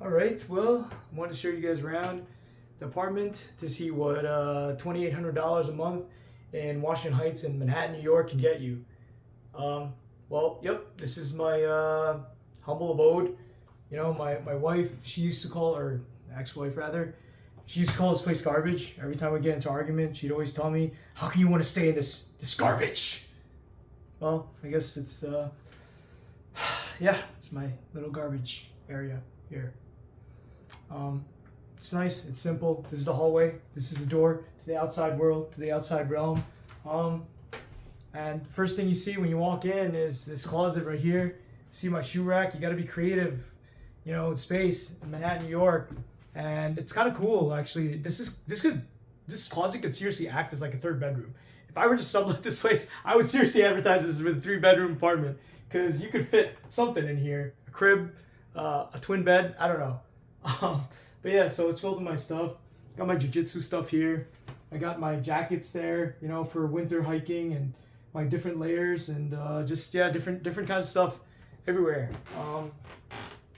All right, well, I wanted to show you guys around the apartment to see what $2,800 a month in Washington Heights in Manhattan, New York can get you. Yep, this is my humble abode. You know, my wife, she used to call, or ex-wife rather, she used to call this place garbage. Every time we get into argument, she'd always tell me, how can you want to stay in this garbage? Well, I guess it's, yeah, it's my little garbage area here. It's nice, it's simple. This is the hallway, this is the door to the outside world, to the outside realm. And first thing you see when you walk in is this closet right here. See my shoe rack. You got to be creative, you know, space in Manhattan, New York, and it's kind of cool actually. This closet could seriously act as like a third bedroom. If I were to sublet this place, I would seriously advertise this as a 3-bedroom apartment because you could fit something in here, a crib, a twin bed. I don't know. But yeah, so it's filled with my stuff. Got my jiu-jitsu stuff here. I got my jackets there, you know, for winter hiking, and my different layers, and just yeah, different kinds of stuff everywhere.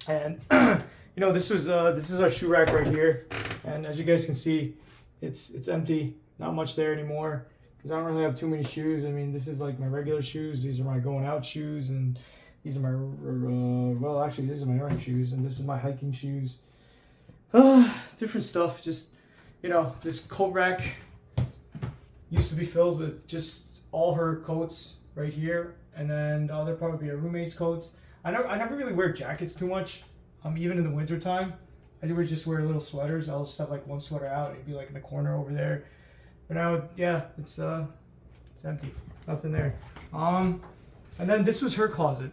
And you know, this is our shoe rack right here, and as you guys can see, it's empty. Not much there anymore because I don't really have too many shoes. I mean, this is like my regular shoes. These are my going out shoes, and these are my well, actually, these are my running shoes, and this is my hiking shoes. Different stuff. Just, you know, this coat rack used to be filled with just all her coats right here, and then the other part would be her roommate's coats. I never really wear jackets too much. Even in the winter time, I would just wear little sweaters. I'll just have like one sweater out and it'd be like in the corner over there. But now, yeah, it's empty, nothing there. And then this was her closet,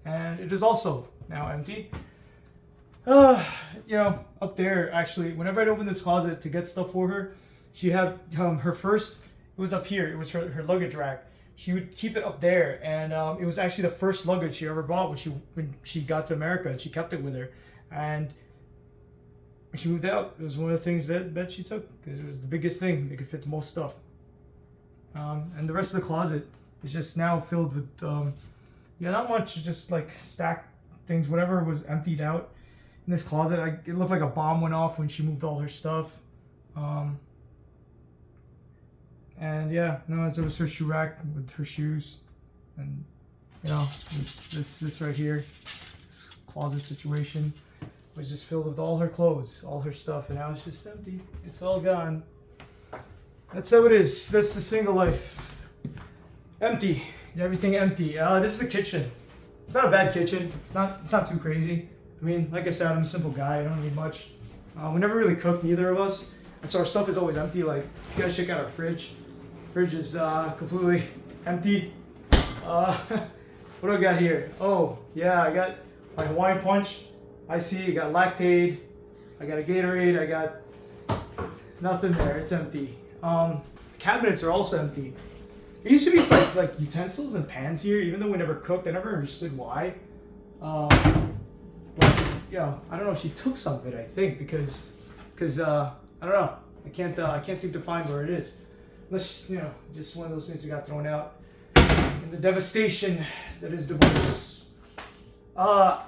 and it is also now empty. You know, up there, actually, whenever I'd open this closet to get stuff for her, she'd have her first, it was up here, it was her luggage rack. She would keep it up there, and it was actually the first luggage she ever bought when she got to America, and she kept it with her. And when she moved out, it was one of the things that she took, because it was the biggest thing. It could fit the most stuff. And the rest of the closet is just now filled with, yeah, not much, just like stacked things, whatever was emptied out. In this closet, it looked like a bomb went off when she moved all her stuff. And yeah, no, it was her shoe rack with her shoes, and you know, this right here, this closet situation was just filled with all her clothes, all her stuff, and now it's just empty. It's all gone. That's how it is. That's the single life. Empty. Everything empty. This is the kitchen. It's not a bad kitchen. It's not too crazy. I mean, like I said, I'm a simple guy. I don't need much. We never really cook, neither of us. And so our stuff is always empty. Like, you gotta check out our fridge. Fridge is completely empty. What do I got here? Oh, yeah, I got my Hawaiian Punch. I see, I got Lactaid. I got a Gatorade. I got nothing there. It's empty. Cabinets are also empty. There used to be like utensils and pans here, even though we never cooked. I never understood why. But, you know, I don't know if she took some of it, I think, because I don't know. I can't seem to find where it is. Unless, you know, just one of those things that got thrown out in the devastation that is divorce. I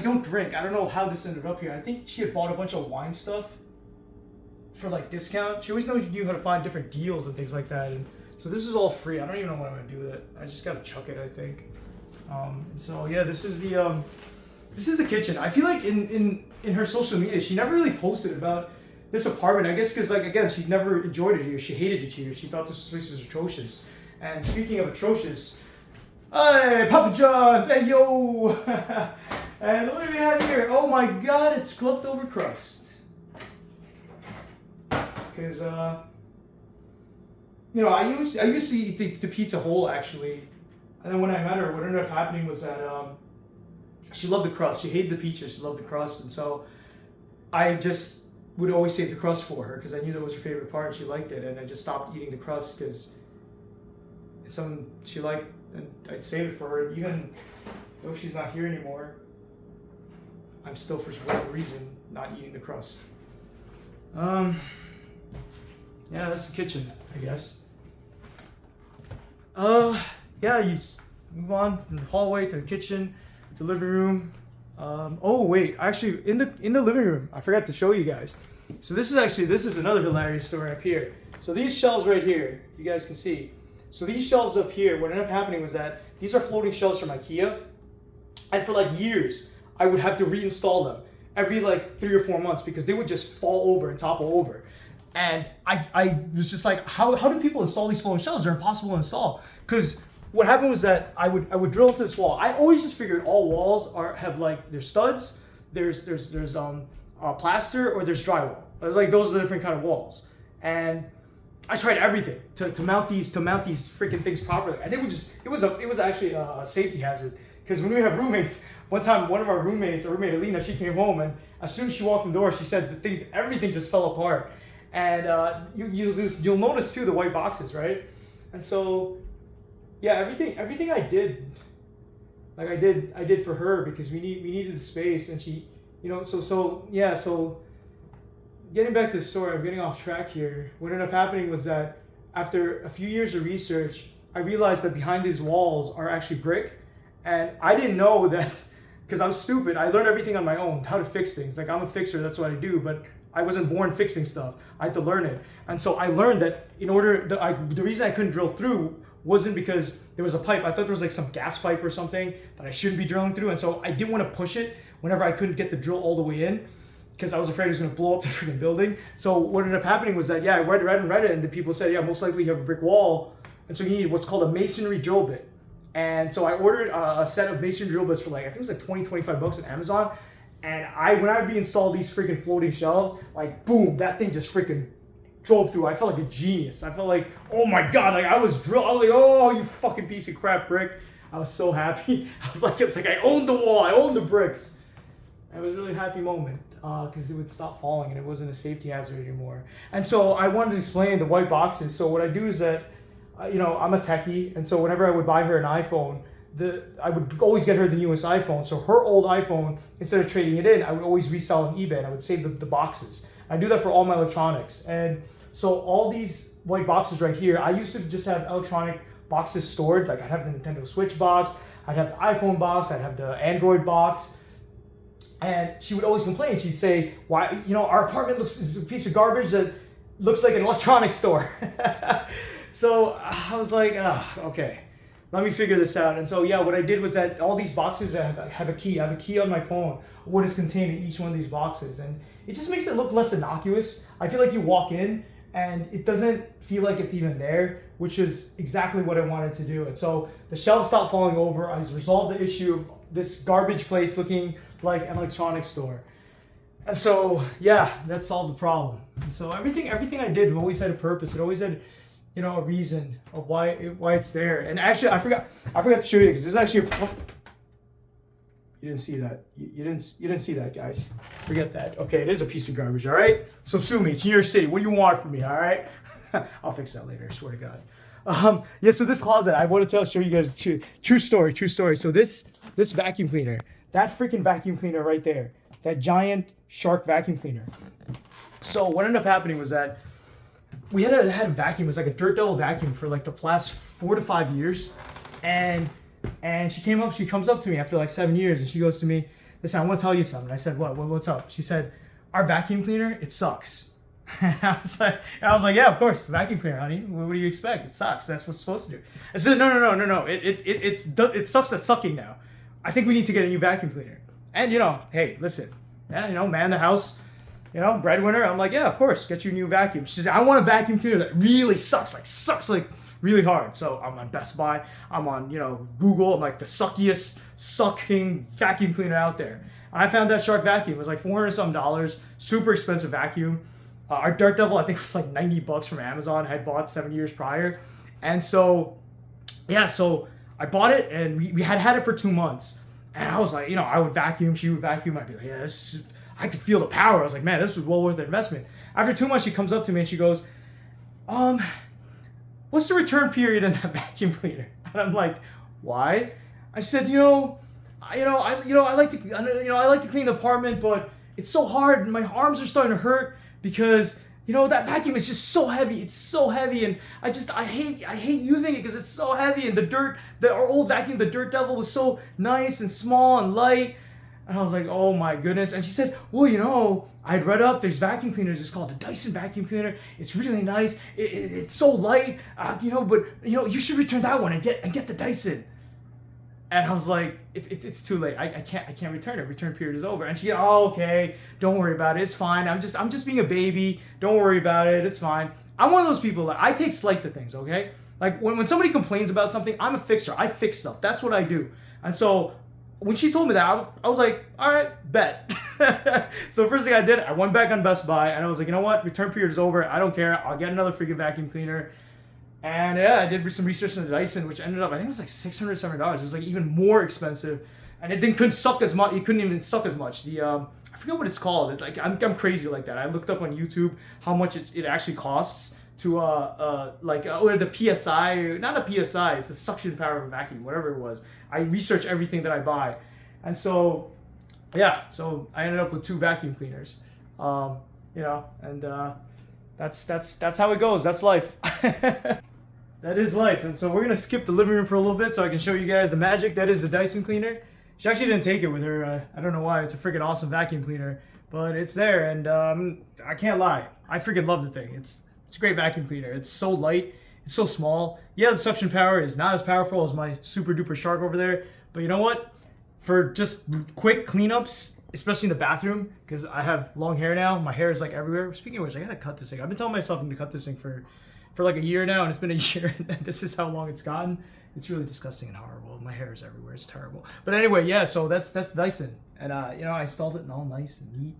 don't drink. I don't know how this ended up here. I think she had bought a bunch of wine stuff for like discount. She always knew how to find different deals and things like that. And so this is all free. I don't even know what I'm gonna do with it. I just gotta chuck it, I think. So yeah, this is the kitchen. I feel like in her social media, she never really posted about this apartment. I guess because, like, again, she never enjoyed it here. She hated it here. She thought this place was atrocious. And speaking of atrocious, hey, Papa John's, hey yo! And what do we have here? Oh my God, it's gloved over crust. Because you know, I used to eat the pizza whole actually, and then when I met her, what ended up happening was that she loved the crust. She hated the pizza. She loved the crust, and so I just would always save the crust for her because I knew that was her favorite part and she liked it, and I just stopped eating the crust because it's something she liked, and I'd save it for her. Even though she's not here anymore, I'm still, for whatever reason, not eating the crust. Yeah, that's the kitchen, I guess. Yeah, you move on from the hallway to the kitchen, to the living room. Oh wait, actually, in the living room, I forgot to show you guys. So this is another hilarious story up here. So these shelves right here, you guys can see. So these shelves up here, what ended up happening was that these are floating shelves from IKEA, and for like years, I would have to reinstall them every like 3 or 4 months because they would just fall over and topple over. And I was just like, how do people install these floating shelves? They're impossible to install. Because what happened was that I would drill into this wall. I always just figured all walls have like there's studs, there's plaster, or there's drywall. It's like those are the different kind of walls. And I tried everything to mount these freaking things properly. And it was actually a safety hazard. Because when we have roommates, one time one of our roommates, our roommate Alina, she came home, and as soon as she walked in the door, she said everything just fell apart. And you'll notice too the white boxes, right? And so, yeah, everything I did, like I did for her because we needed the space, and she, so getting back to the story, I'm getting off track here. What ended up happening was that after a few years of research, I realized that behind these walls are actually brick, and I didn't know that because I'm stupid. I learned everything on my own, how to fix things. Like I'm a fixer, that's what I do, but I wasn't born fixing stuff. I had to learn it. And so I learned that the reason I couldn't drill through wasn't because there was a pipe. I thought there was like some gas pipe or something that I shouldn't be drilling through. And so I didn't want to push it whenever I couldn't get the drill all the way in because I was afraid it was going to blow up the freaking building. So what ended up happening was that, I read it, and the people said, most likely you have a brick wall. And so you need what's called a masonry drill bit. And so I ordered a set of masonry drill bits for like, I think it was like 20, 25 bucks on Amazon. And when I reinstalled these freaking floating shelves, like boom, that thing just freaking drove through. I felt like a genius. I felt like, oh my God, like I was like, oh, you fucking piece of crap brick. I was so happy. I was like, it's like I owned the wall, I owned the bricks. It was a really happy moment because it would stop falling and it wasn't a safety hazard anymore. And so I wanted to explain the white boxes. So what I do is that, I'm a techie, and so whenever I would buy her an iPhone, I would always get her the newest iPhone. So her old iPhone, instead of trading it in, I would always resell on eBay, and I would save the boxes. I do that for all my electronics. And so all these white boxes right here, I used to just have electronic boxes stored. Like I'd have the Nintendo Switch box, I'd have the iPhone box, I'd have the Android box. And she would always complain. She'd say, why, our apartment is a piece of garbage that looks like an electronics store. So I was like, okay. Let me figure this out. And so, what I did was that all these boxes have a key. I have a key on my phone, what is contained in each one of these boxes. And it just makes it look less innocuous. I feel like you walk in and it doesn't feel like it's even there, which is exactly what I wanted to do. And so the shelves stopped falling over. I resolved the issue of this garbage place looking like an electronics store. And so, that solved the problem. And so everything I did always had a purpose. It always had a reason of why it's there. And actually, I forgot to show you because this is actually you didn't see that. You didn't see that, guys. Forget that. Okay, it is a piece of garbage. All right. So sue me. It's New York City. What do you want from me? All right. I'll fix that later. I swear to God. So this closet, I want to show you guys true story. So this vacuum cleaner, that freaking vacuum cleaner right there, that giant shark vacuum cleaner. So what ended up happening was that we had a vacuum. It was like a Dirt Devil vacuum for like the last 4 to 5 years, and she comes up to me after like 7 years, and she goes to me, listen, I want to tell you something. I said, what's up? She said, our vacuum cleaner, it sucks. I was like, yeah, of course, vacuum cleaner, honey. What do you expect? It sucks. That's what's supposed to do. I said, no. It sucks at sucking now. I think we need to get a new vacuum cleaner. And hey, listen, man the house. Breadwinner. I'm like, yeah, of course, get you a new vacuum. She says, I want a vacuum cleaner that really sucks really hard. So I'm on Best Buy. I'm on, Google. I'm like the sucking vacuum cleaner out there. I found that Shark vacuum. It was like $400 something, super expensive vacuum. Our Dirt Devil, I think, was like $90 from Amazon. I had bought 7 years prior. And so, so I bought it, and we had it for 2 months. And I was like, I would vacuum, she would vacuum. I'd be like, I could feel the power. I was like, man, this was well worth the investment. After 2 months, she comes up to me and she goes, what's the return period in that vacuum cleaner? And I'm like, why? I said, I like to clean the apartment, but it's so hard and my arms are starting to hurt because that vacuum is just so heavy. It's so heavy, and I hate using it because it's so heavy. And our old vacuum, the Dirt Devil, was so nice and small and light. And I was like, oh my goodness. And she said, well, you know, I'd read up, there's vacuum cleaners. It's called the Dyson vacuum cleaner. It's really nice. It's so light, you know, but, you know, you should return that one and get the Dyson. And I was like, it's too late. I can't return it. Return period is over. And she, oh, okay, don't worry about it. It's fine. I'm just being a baby. Don't worry about it. It's fine. I'm one of those people that I take slight to things, okay? Like when somebody complains about something, I'm a fixer. I fix stuff. That's what I do. And so when she told me that, I was like, all right, bet. So the first thing I did, I went back on Best Buy and I was like, you know what? Return period is over. I don't care. I'll get another freaking vacuum cleaner. And yeah, I did some research on the Dyson, which ended up, I think it was like $600, $700. It was like even more expensive. And it couldn't suck as much. It couldn't even suck as much. I forget what it's called. It's like I'm crazy like that. I looked up on YouTube how much it actually costs to or the PSI, not a PSI, it's the suction power of a vacuum, whatever it was. I research everything that I buy. And so yeah, so I ended up with 2 vacuum cleaners. You know, and that's how it goes. That's life. That is life. And so we're gonna skip the living room for a little bit so I can show you guys the magic that is the Dyson cleaner. She actually didn't take it with her. I don't know why. It's a freaking awesome vacuum cleaner, but it's there, and I can't lie. I freaking love the thing. It's a great vacuum cleaner. It's so light. It's so small. Yeah, the suction power is not as powerful as my super duper shark over there, but you know what? For just quick cleanups, especially in the bathroom, because I have long hair now. My hair is like everywhere. Speaking of which, I gotta cut this thing. I've been telling myself I'm gonna cut this thing for like a year now, and it's been a year, and this is how long it's gotten. It's really disgusting and horrible. My hair is everywhere. It's terrible. But anyway, yeah, so that's Dyson. And, you know, I installed it and all nice and neat.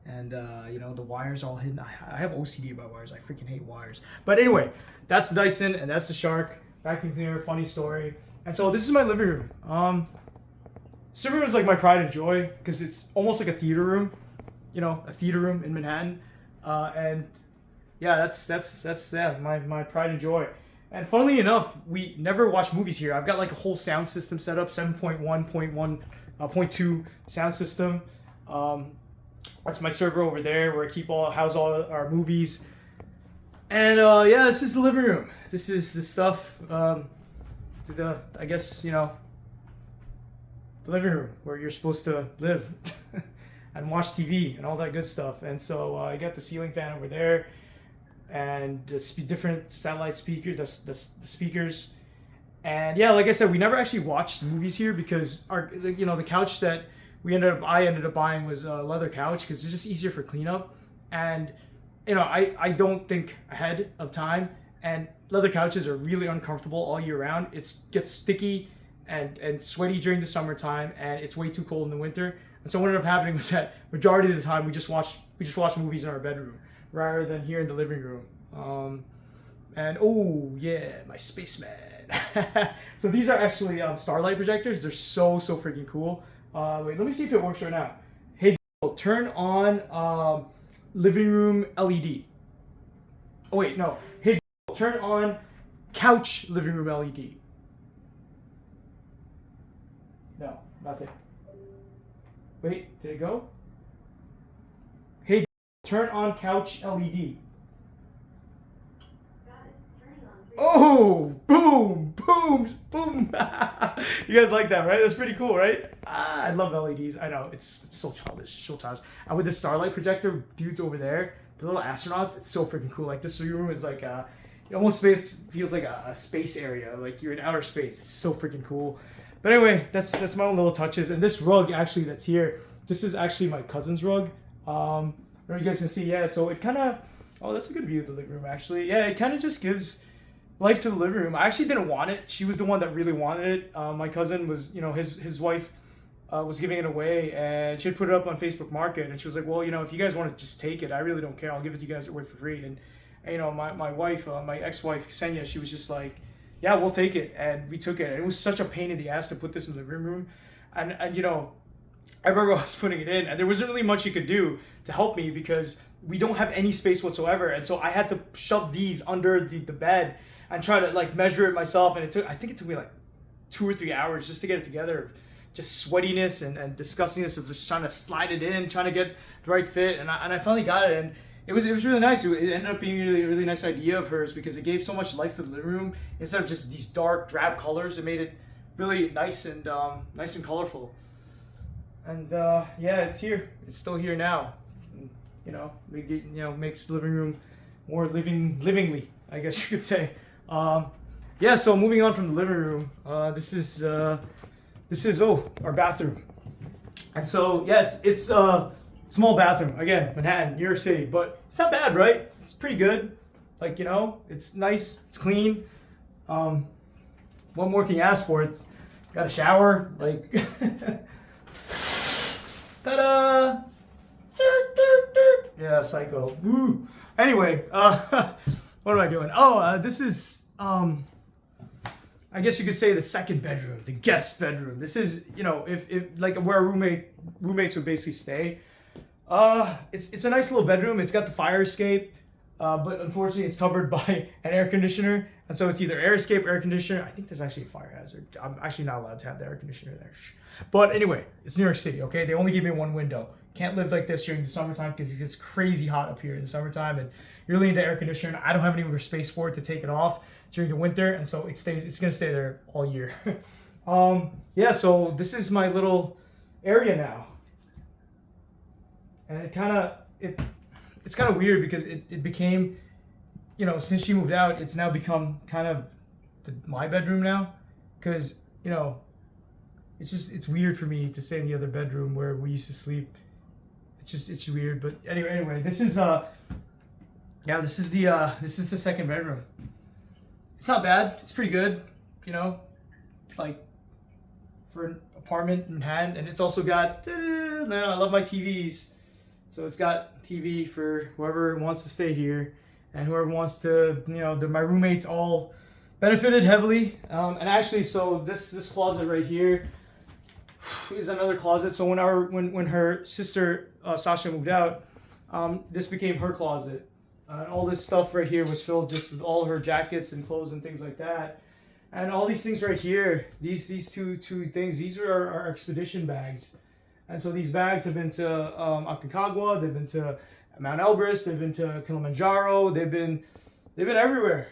And, you know, the wires all hidden. I have OCD about wires. I freaking hate wires. But anyway, that's the Dyson, and that's the Shark. Vacuum cleaner, funny story. And so this is my living room. This room is like my pride and joy, because it's almost like a theater room. You know, a theater room in Manhattan. And yeah, that's my pride and joy. And funnily enough, we never watch movies here. I've got like a whole sound system set up, 7.1.2 sound system. That's my server over there where I house all our movies. And yeah, this is the living room. This is the stuff. I guess, you know, the living room where you're supposed to live and watch TV and all that good stuff. And so I got the ceiling fan over there. And the different satellite speakers, the speakers, and yeah, like I said, we never actually watched movies here because the couch that I ended up buying was a leather couch because it's just easier for cleanup, and you know I don't think ahead of time, and leather couches are really uncomfortable all year round. It gets sticky and sweaty during the summertime, and it's way too cold in the winter. And so what ended up happening was that majority of the time we just watch movies in our bedroom rather than here in the living room. And oh yeah, my spaceman. So these are actually starlight projectors. They're so freaking cool. Wait, let me see if it works right now. Hey Google, turn on living room LED. Oh wait, no. Hey Google, turn on couch living room LED. No, nothing. Wait, did it go? Hey, turn on couch LED. Oh, boom, boom, boom. You guys like that, right? That's pretty cool, right? I love LEDs. I know, it's so childish, so childish. And with the starlight projector dudes over there, the little astronauts, it's so freaking cool. Like this room is like almost feels like a space area, like you're in outer space. It's so freaking cool. But anyway, that's my own little touches. And this rug actually that's here, this is actually my cousin's rug. I don't know if you guys can see, yeah, so it kind of, oh, that's a good view of the living room actually. Yeah, it kind of just gives life to the living room. I actually didn't want it. She was the one that really wanted it. My cousin was, you know, his wife was giving it away, and she had put it up on Facebook Market, and she was like, well, you know, if you guys want to just take it, I really don't care. I'll give it to you guys away for free. And you know, my wife, my ex-wife, Ksenia, she was just like, yeah, we'll take it. And we took it. And it was such a pain in the ass to put this in the living room. And you know, I remember I was putting it in, and there wasn't really much you could do to help me because we don't have any space whatsoever. And so I had to shove these under the bed and try to like measure it myself. And I think it took me like 2 or 3 hours just to get it together. Just sweatiness and disgustingness of just trying to slide it in, trying to get the right fit. And I finally got it, and it was really nice. It ended up being a really nice idea of hers because it gave so much life to the living room. Instead of just these dark drab colors, it made it really nice and colorful. And yeah, it's here. It's still here now. And, makes the living room more livingly, I guess you could say. Yeah. So moving on from the living room, this is our bathroom. And so yeah, it's small bathroom again, Manhattan, New York City, but it's not bad, right? It's pretty good. Like, it's nice, it's clean. What more can you ask for? It's got a shower, like ta-da! Yeah, psycho. Woo. Anyway, what am I doing? Oh, this is I guess you could say the second bedroom, the guest bedroom. This is, if like where roommates would basically stay. It's a nice little bedroom. It's got the fire escape, but unfortunately it's covered by an air conditioner, and so it's either air escape, air conditioner. I think there's actually a fire hazard. I'm actually not allowed to have the air conditioner there. But anyway, it's New York City, okay? They only give me one window. Can't live like this during the summertime because it gets crazy hot up here in the summertime, and you're really into air conditioner. I don't have any more space for it to take it off during the winter, and so it's gonna stay there all year. Yeah, so this is my little area now. And it's kind of weird because it became, since she moved out, it's now become kind of my bedroom now, because it's weird for me to stay in the other bedroom where we used to sleep. It's weird. But anyway, this is the second bedroom. It's not bad. It's pretty good. It's like for an apartment in Manhattan, and it's also got I love my TVs. So it's got TV for whoever wants to stay here, and whoever wants to, my roommates all benefited heavily. And actually, so this closet right here is another closet. So when her sister Sasha moved out, this became her closet. All this stuff right here was filled just with all her jackets and clothes and things like that. And all these things right here, these two things, these are our expedition bags. And so these bags have been to Aconcagua, they've been to Mount Elbrus, they've been to Kilimanjaro, they've been everywhere,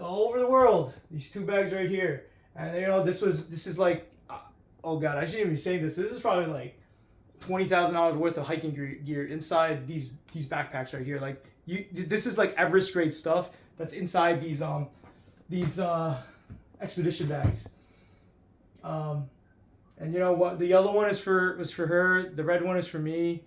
all over the world. These two bags right here, and this is like, oh god, I shouldn't even be saying this. This is probably like $20,000 worth of hiking gear inside these backpacks right here. Like this is like Everest grade stuff that's inside these expedition bags. And you know what? The yellow one was for her. The red one is for me.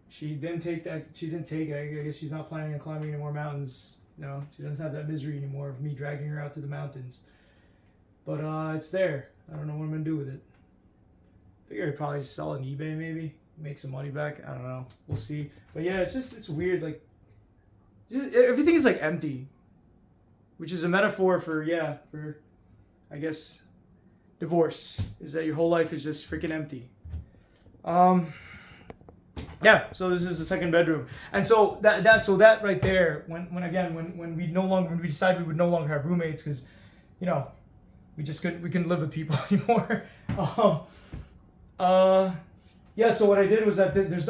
She didn't take that. She didn't take it. I guess she's not planning on climbing any more mountains. She doesn't have that misery anymore of me dragging her out to the mountains. But it's there. I don't know what I'm gonna do with it. I figure I'd probably sell it on eBay, maybe make some money back. I don't know. We'll see. But yeah, it's weird. Like everything is like empty, which is a metaphor for I guess. Divorce is that your whole life is just freaking empty. Yeah, so this is the second bedroom, and so that right there, when we decided we would no longer have roommates because we couldn't live with people anymore. Yeah, so what I did was that there's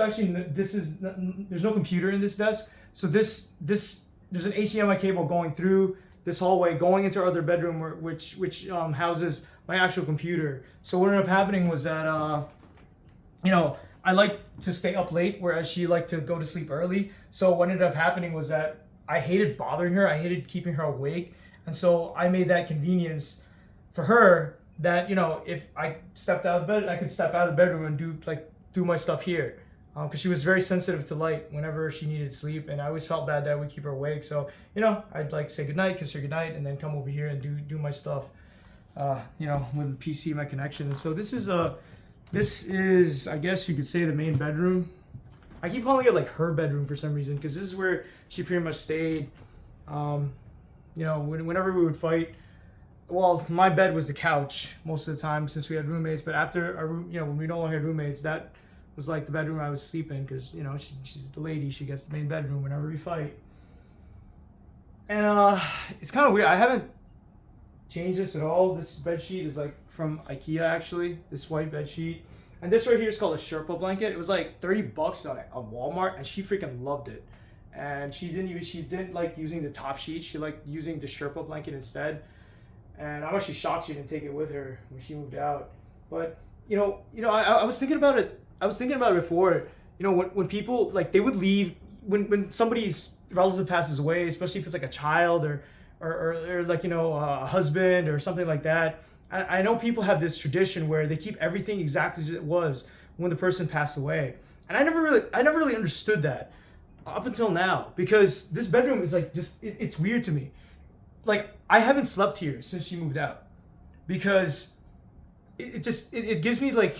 no computer in this desk, so there's an HDMI cable going through this hallway going into our other bedroom, which houses my actual computer. So what ended up happening was that I like to stay up late, whereas she liked to go to sleep early. So what ended up happening was that I hated bothering her. I hated keeping her awake, and so I made that convenience for her that if I stepped out of bed, I could step out of the bedroom and do my stuff here. Because she was very sensitive to light whenever she needed sleep, and I always felt bad that I would keep her awake. So I'd like say goodnight, kiss her goodnight, and then come over here and do my stuff. With PC, my connection. And so this is I guess you could say the main bedroom. I keep calling it like her bedroom for some reason because this is where she pretty much stayed. Whenever we would fight. Well, my bed was the couch most of the time since we had roommates. But after when we no longer had roommates, that was like the bedroom I would sleep in because she's the lady. She gets the main bedroom whenever we fight. And it's kind of weird. I haven't changed this at all. This bed sheet is like from IKEA actually. This white bed sheet, and this right here is called a Sherpa blanket. It was like $30 on Walmart, and she freaking loved it. And she didn't like using the top sheet. She liked using the Sherpa blanket instead. And I'm actually shocked she didn't take it with her when she moved out. But I was thinking about it I was thinking about it before. You know, when people like they would leave when somebody's relative passes away, especially if it's like a child or like, you know, a husband or something like that. I know people have this tradition where they keep everything exactly as it was when the person passed away, and I never really understood that up until now, because this bedroom is like just it's weird to me. Like, I haven't slept here since she moved out, because it gives me like,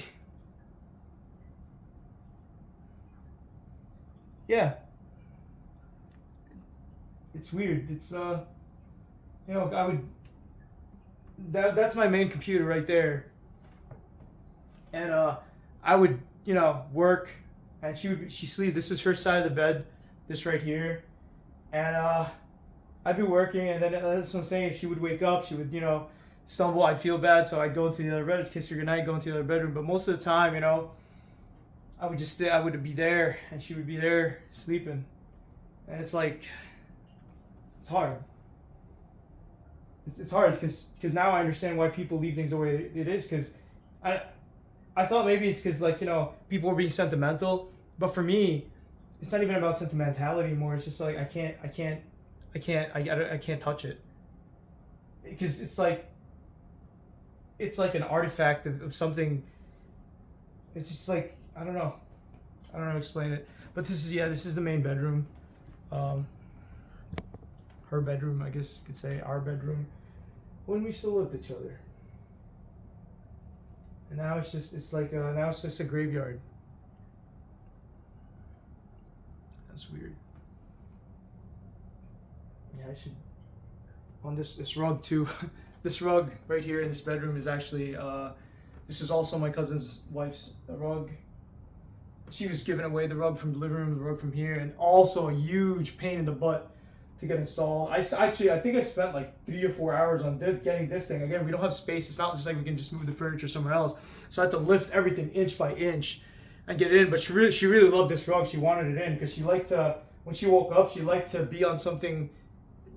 yeah, it's weird. It's you know, I would that's my main computer right there, and I would, you know, work, and she sleep. This is her side of the bed, this right here, and I'd be working, and then that's what I'm saying. If she would wake up, she would, you know, stumble. I'd feel bad, so I'd go into the other bedroom, kiss her goodnight, go into the other bedroom. But most of the time, you know, I would just stay. I would be there, and she would be there sleeping, and it's like it's hard. It's hard because now I understand why people leave things the way it is. Because I thought maybe it's because, like, you know, people were being sentimental, but for me, it's not even about sentimentality anymore. It's just like I can't touch it, because it's like an artifact of something. It's just like I don't know how to explain it. But this is the main bedroom, her bedroom, I guess you could say, our bedroom, when we still lived with each other. And now it's just a graveyard. That's weird. Yeah, I should on this rug too. This rug right here in this bedroom is actually this is also my cousin's wife's rug. She was giving away the rug from the living room, the rug from here, and also a huge pain in the butt to get installed. I think I spent like 3 or 4 hours on getting this thing. Again, we don't have space. It's not just like we can just move the furniture somewhere else. So I had to lift everything inch by inch and get it in. But she really loved this rug. She wanted it in because she liked to, when she woke up, she liked to be on something,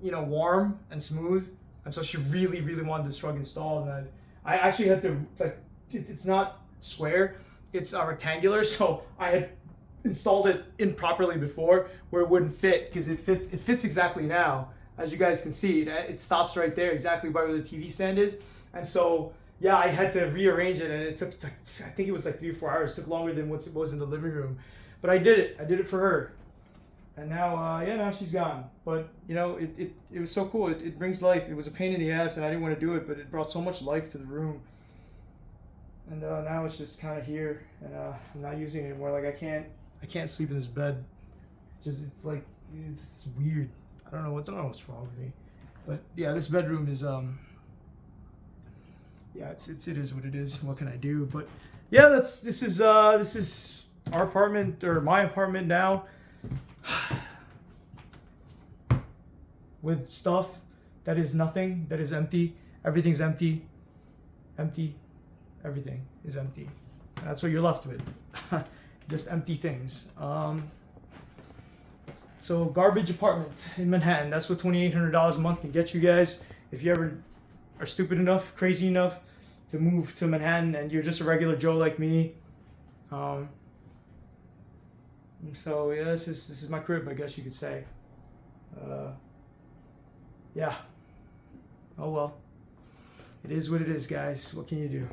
you know, warm and smooth. And so she really wanted this rug installed. And I actually had to, like, it's not square, it's rectangular. So I had installed it improperly before, where it wouldn't fit, because it fits exactly now, as you guys can see. It stops right there, exactly by where the TV stand is. And so yeah, I had to rearrange it, and it took like, I think it was like 3 or 4 hours. It took longer than what it was in the living room, but I did it for her. And now now she's gone. But you know, it was so cool. It brings life. It was a pain in the ass, and I didn't want to do it, but it brought so much life to the room. And now it's just kind of here, and I'm not using it anymore. Like, I can't sleep in this bed. It's like, it's weird. I don't know what's wrong with me. But yeah, this bedroom is yeah, it is what it is. What can I do? But yeah, this is our apartment, or my apartment now, with stuff that is nothing, that is empty. Everything's empty. Everything is empty. That's what you're left with. Just empty things. So garbage apartment in Manhattan. That's what $2,800 a month can get you guys. If you ever are stupid enough, crazy enough to move to Manhattan, and you're just a regular Joe like me. So yeah, this is my crib, I guess you could say. Yeah. Oh well. It is what it is, guys. What can you do?